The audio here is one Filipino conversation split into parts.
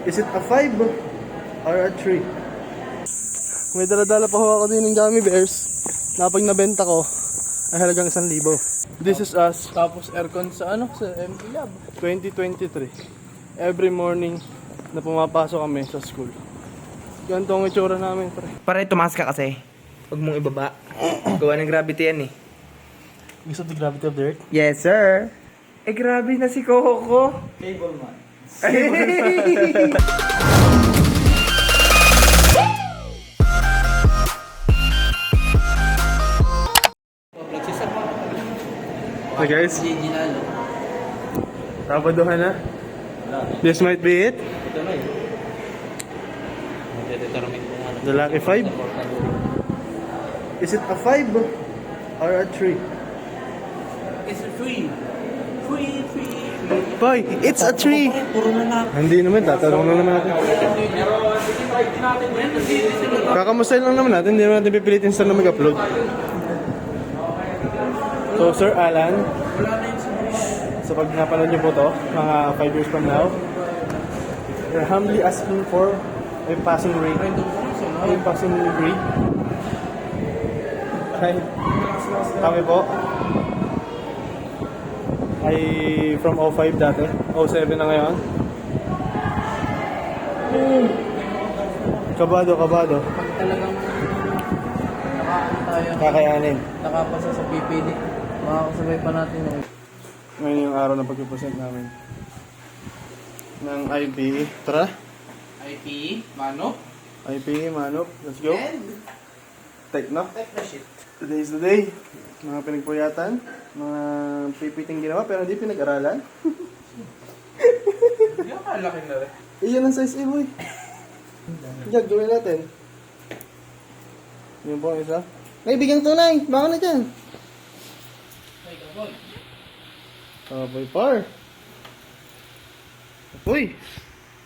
Is it a 5 or a 3? May dala-dala pa ho ako din ng gummy bears na pag nabenta ko ay halagang 1,000. This is us. Tapos aircon sa sa MT Lab 2023. Every morning na pumapasok kami sa school. Ganito ang itsura namin, pre. Para tumakas ka kasi. Huwag mong ibaba. Gawa ng gravity yan eh. Because of the gravity of the earth? Yes, sir. Eh, grabe na si Coco. Cable man. Hi guys. Sabaduhan na. This might be it. The lucky 5. Is it a 5 or a 3? It's a free. Boy, it's a 3. Hindi naman, tatanong lang naman natin. Kakamustahin lang naman natin, hindi naman natin pipilitin sa na mag-upload. So, Sir Alan, sa pag napanood niyo po to, mga 5 years from now, we're humbly asking for a passing grade. A passing grade. Kami po ay from 05 dati, 07 na ngayon. Kabado. Talagang Kakayanin. nakapasa sa PPD. Makakasabay pa natin yung Ngayon yung araw ng pag-present namin ng IPE. Tara, IP, Mano. IPE, Manok. Let's go. Take na. Take the shit. Today is the day. Mga pinagpuyatan, mga pipiting ginawa pero hindi pinag-aralan. Hindi ako kalaki na rin. Iyan ang size A, boy. Diyan, gawin natin. Yun po ang isa. Kaibigang tunay, baka na dyan. Boy par. Uy.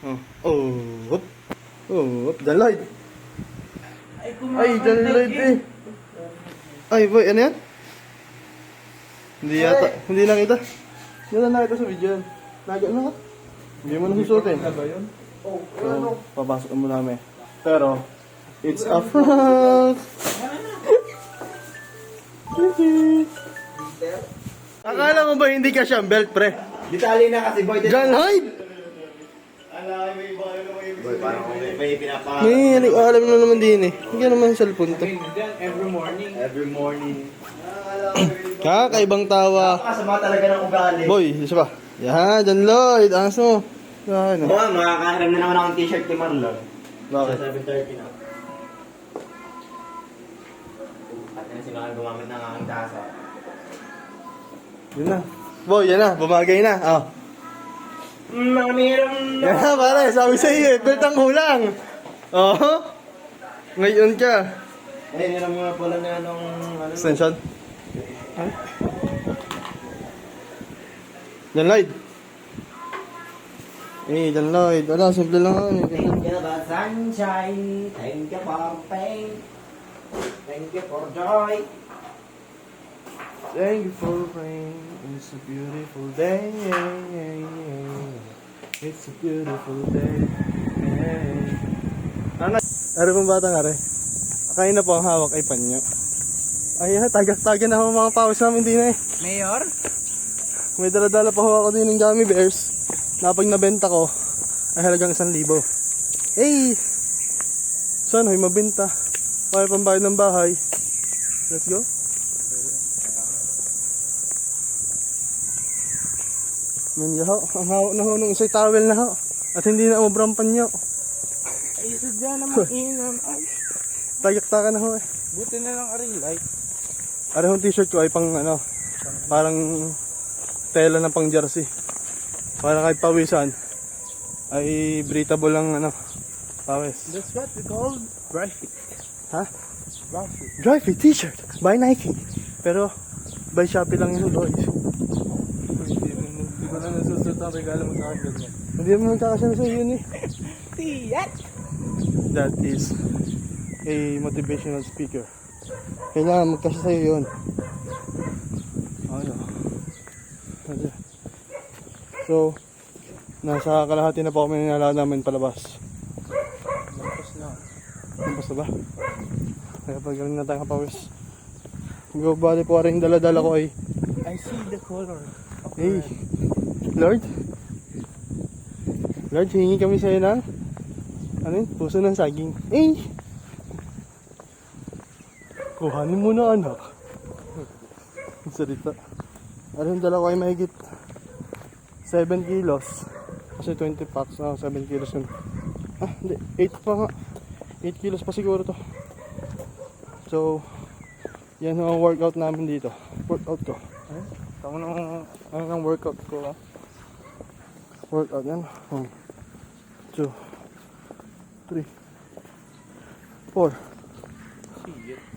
Hop. Hop, Lloyd. Ay, Lloyd eh. Ay, boy, ano yan? Hindi yata, hindi nakita. Hindi na nakita sa video yan. Naga na ka. Hindi mo nasusutin. So, papasok mo namin. Pero, it's a prank! Akala mo ba hindi ka siyang belt, pre? Ditali na kasi boy. John Hyde! Boy, parang may pinapa... Alam na naman din eh. Hindi naman yung cellphone to. Every morning. Kakaibang tawa. Kasama talaga ng ugali. Boy, isa pa. Yan, John Lloyd. Angas mo. Yan. Oo, makakahiram na naman akong t-shirt kay Marlon. Bakit? Sa 7:30 na. At na sila gumamit ng aking tasa. Yun na. Boy, yan na. Bumagay na. Oh. Mamiram Yan na, pare. Sabi sa iyo, belt ang kulang. Oh. Ngayon ka. Eh, niram nga pala na anong... Extension. John Lloyd. John Lloyd. Wala, simple lang ako. Thank you for sunshine. Thank you for pain. Thank you for joy. Thank you for rain. It's a beautiful day. It's a beautiful day. Ano? Ari pong bata nga rin. Kain na po ang hawak ay panyo. Ay, tagak-taga na ako mga pawis namin din eh. Mayor? May dala-dala pa ho ako din ng gummy bears na pag nabenta ko ay halagang 1,000. Eh, saan ho'y mabenta? Para pambayad ng bahay. Let's go. Yan ho, ang hawak na ho nung isa'y towel na ho. At hindi na umobrang panyo. Ay, sadya naman inam. Ay, Tagak-taga na ho eh. buti na lang aring light. Arehong t-shirt ko ay pang parang tela na pang jersey. Para kahit pawisan ay breathable lang pawis. That's what we call dry fit. Ha? Dry fit t-shirt by Nike. Pero by Shopee lang yun, boys. Hindi ko na nasusunod ang regalo mo sa akin ganyan. Hindi mo magkakasya sa yun eh. Tiyat! That is a motivational speaker. Kailangan magkasya sa'yo yun. Ano? So, Nasa kalahati na po kami ninala namin palabas. Lampas na. Lampas na ba? Kaya pagaling na tayo kapawis. Go, bali po rin dala-dala ko ay. I see the color. Hey, Lord. Lord, hingi kami sa'yo ng ano yun? Puso ng saging. Eh! Kuhanin mo na anak. Ang salita. Ano yung dala ko ay mahigit 7 kilos. Kasi 20 packs na 7 kilos yun. Ah, hindi. 8 pa nga. 8 kilos pa siguro to. So, yan ang workout namin dito. Workout ko. Tama ng workout ko. Workout yan. 1, 2, 3, 4,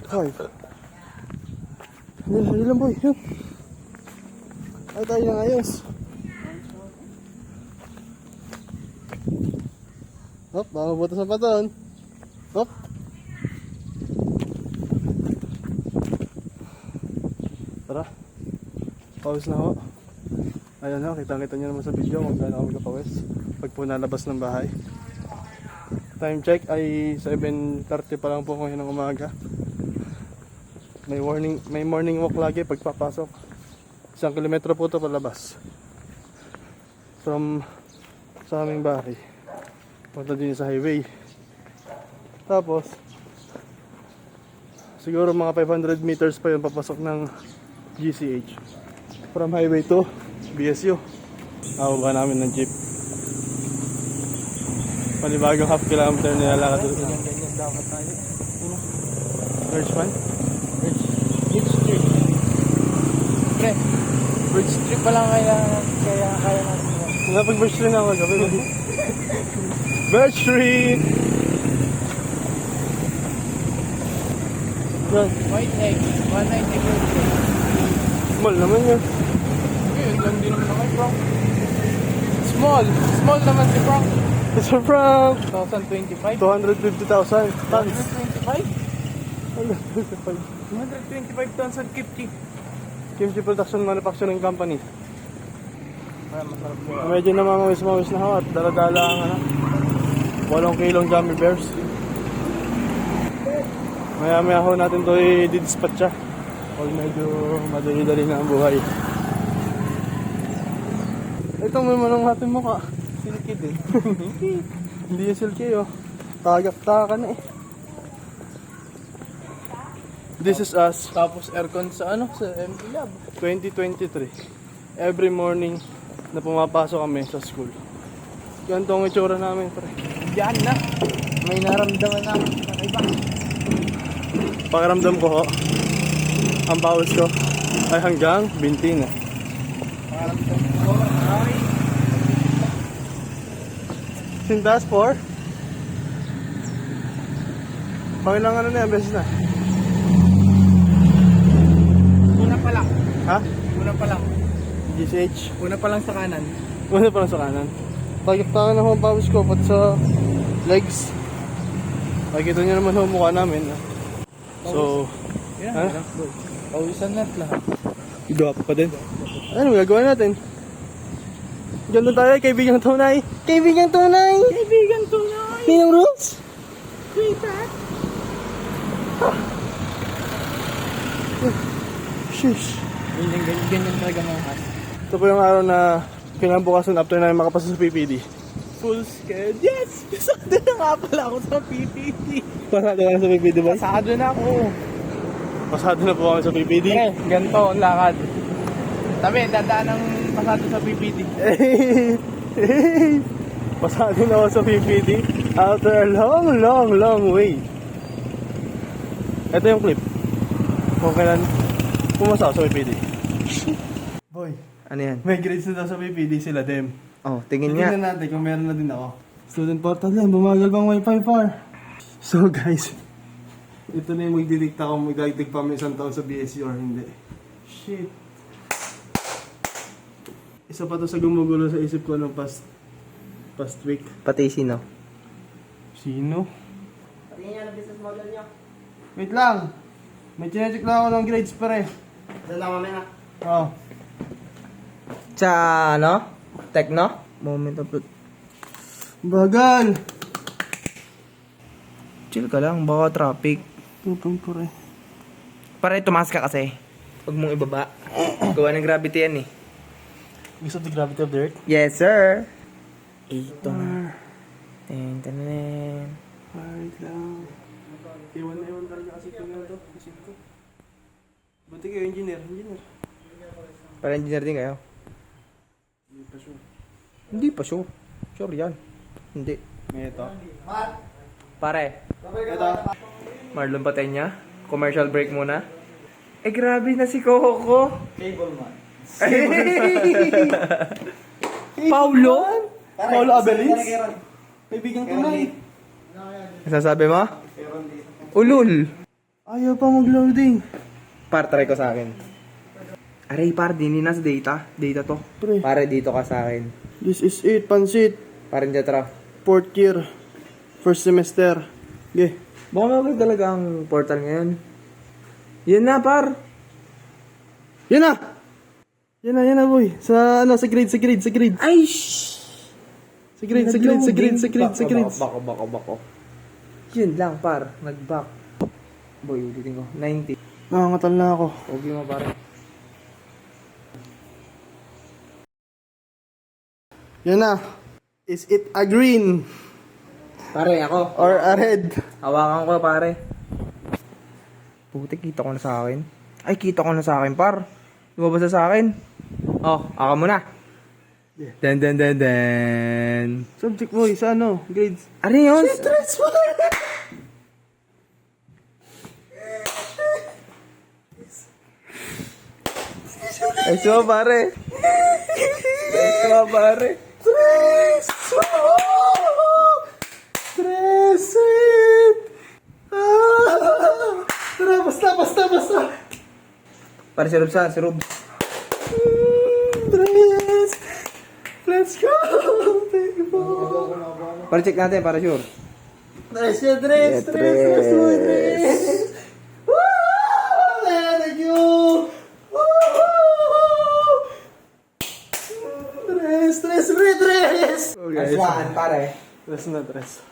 5. Hindi lang boy. Yan. Ay tayo ng ayos. Hop, baka mabutas ang paton. Hop. Tara. Pawis na ho. Ayan ho, kitang-kita nyo naman sa video kung gaano kami kapawis pag po nalabas ng bahay. Time check ay 7:30 pa lang po ngayon ng umaga. May morning walk lagi pag papasok. 1 kilometro po ito palabas. From sa aming bahay. Punta din sa highway. Tapos, siguro mga 500 meters pa yun papasok ng GCH. From highway to BSU. Nakababa namin ng jeep. Panibagong half kilometer na lalakad doon. Ganyan dapat tayo. First one? Bridge trip. Pre, bridge trip pa lang kaya natin yan. Napag-birch tree na ako gabi. Birch tree! Yan. White egg, 190 gold egg. Small naman yun. Yun lang din naman ako, Frank. Small naman si Frank. It's a prank! 2025? 250,000 tons. 225? 155. 225 tons at Kipchi. Kimchi Production Manufacturing Company. Ay, masarap po. Medyo namamawis-mawis na hawat. Dala-dala ang 8 kilong gummy bears. Maya-maya ho natin ito i-dispatcha. Pag medyo madali-dali na ang buhay. Itong may manong natin mukha. Silky din. Hindi yung silky oh. Tagak-taka na eh. This is us. Tapos aircon sa sa MD Lab. 2023. Every morning na pumapasok kami sa school. Ganito ang itsura namin, pre. Yan na. May naramdaman na ako sa iba. Pakiramdam ko ho, ang pawis ko ay hanggang binti na. Naramdaman ko. Ay. Sintas 4? Pangilang ano na yan, beses na? Una pa lang. Ha? Una pa lang. GCH? Una pa lang sa kanan. Una pa lang sa kanan. Tagak-taka na ho ang pawis ko, pati sa legs. Nakikita nyo naman ho ang mukha namin. So, Yan. ha? Pawisan na lahat. Gwapo pa din. Ano magagawa natin? Ganun tayo, kaibigang tunay. Kaibigang tunay! Kaibigan tunay! Ninong Rules! Sweetheart! Shish! Ganyan talaga mga has. Ito po yung araw na kinabukasan after na makapasa sa PPD. Full schedule. Yes! Pasado na nga pala ako sa PPD. Pasado ka na sa PPD ba? Pasado na ako. Pasado na po kami sa PPD. Pre, ganito ang lakad. Tabi, dadaan ng pasado sa PPD. Pasado na ako sa PPD after a long way. Ito yung clip. Kung kailan pumasa ako sa PPD. Boy, Ano yan? may grades na daw sa PPD sila, Dem. Oh, tingin nga. Tingnan natin kung meron na din ako. Student portal yan, bumagal bang wifi par. So guys, ito na yung magdidikta kung magdagdag pa may isang taon sa BSC or hindi. Shit. Isa pa to sa gumugulo sa isip ko ng past week. Pati sino? Sino? Pati niya na business model niya. Wait lang. May chinecheck lang ako ng grades pare. Doon lang mamaya. Oh. Sa ano? Techno? moment of truth. Bagal! Chill ka lang, baka traffic. Tutong pare. Pare, tumakas ka kasi. Huwag mong ibaba. Gawa ng gravity yan eh. Gusto the gravity of the earth? Yes, sir. Ito na. Ten, ten, ten. Wait lang. Iwan na iwan talaga kasi ito nga ito. Isip ko. Buti kayo, engineer. Para engineer din kayo? Hindi pa sure. Hindi pa sure. Sure yan. Hindi. May ito. Pare, Ito. Marlon Patenya. Commercial break muna. Eh, grabe na si Coco. Cable man. Paulo? Paulo Abelins? Kaibigan ko na eh. Nasasabi mo? Ulul. Ayaw pa mag-loading. Par, try ko sa akin. Aray, par, dininas data. Data to. Pre. Pare, dito ka sa akin. This is it, pansit. Parin Jatra. 4th year. First semester. Okay. Baka mawag talaga ang portal ngayon. Yan na, par. Yan na! Yan na boy. Sa sa grade. Ay, Sa grade. Bako. Yun lang, par. Nag-back. Boy, ulitin ko. 90. Nangangatal na ako. Okay mo, pare. Yan na. Is it a green Pare, ako. or a red? Hawakan ko, pare. Puti, kita ko na sa akin. Ay, kita ko na sa akin, par. Lumabas na sa akin. Oh, aka mo na. Dan. Subject boy, sa ano? Grades. Ano yun? Ay, so, pare. Tresit! Tara, basta! Pare, si Rubs ha, si Rubs. Tres! Let's go! Thank you po! Pare, check natin, para sure. Tres! Woo! Thank you! Tres! Aswaan, pare. Tres na, tres.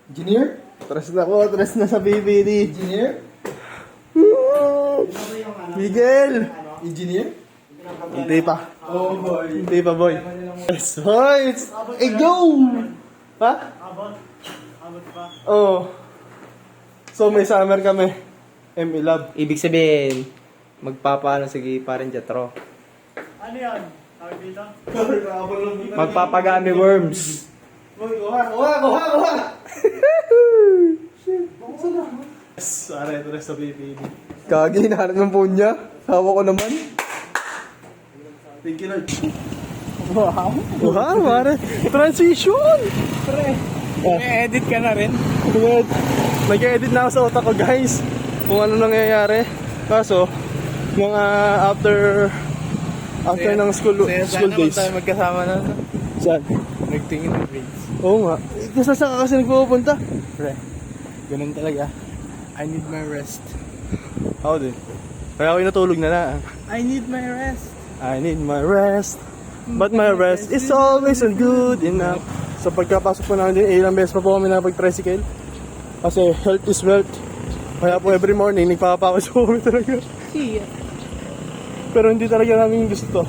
Engineer? Tres na ko, tres na sa BBD. Engineer? Miguel! Engineer? Hindi pa. Oh boy. Hindi pa, boy. Yes, boy! Go! Ha? Abot pa. Oo. So, may summer kami. ME Lab. Ibig sabihin, magpapaano sige, parin Jatro. Ano yan? Tawag dito? Magpapagami worms. Boy, kuha! Shit, buksan na. Yes, aray, tres sa BBD. Kagi, hinahanap ng phone niya. Hawa ko naman. Thank you, Lord. Wow, pare. Transition! Pre. May edit ka na rin? Nag-edit na ako sa utak ko, guys. Kung ano nangyayari. Kaso, mga after ng school days. tayo magkasama na. Saan? Nagtingin ng grades. Oo nga. Kasi saan ka kasi nagpupunta? Pre, ganun talaga. I need my rest. Ako din. Kaya ako natulog na lang. I need my rest. I need my rest. But my rest is always good enough. So pagkapasok po namin din, ilang beses pa po kami napag-tricycle. Kasi health is wealth. Kaya po every morning, nagpapakos po kami talaga. See ya. Pero hindi talaga namin gusto to.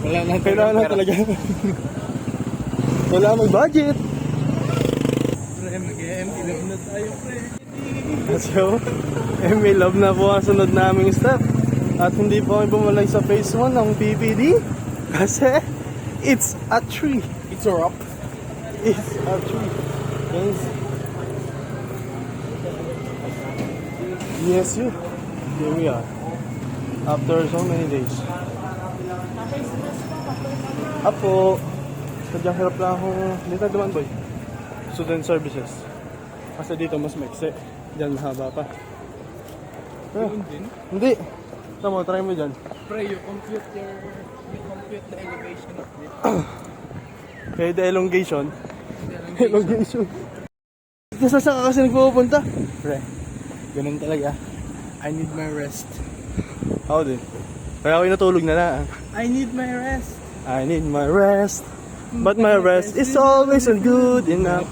Wala lang Kailangan lang talaga. Kailangan mag-budget. Pre, mag-EM. Ilan na tayo, pre. So, may love na po ang sunod naming step. At hindi po kami bumalik sa phase 1 ng PPD. Kasi, it's a tree. It's a rock. It's a tree. Yes, you. Here we are. After so many days. Apo, sadyang hirap lang akong dito duman, boy. Student services. Kasi dito mas maikse. Diyan mahaba pa. Hindi. Tama, try mo dyan. Pre, you compute the elevation of it. Okay, the elongation. Elongation. Kasi saan ka kasi nagpupunta? Pre, ganun talaga. I need my rest. Ako din. Kaya ako natulog na lang. I need my rest. I need my rest, but my rest is always not good enough.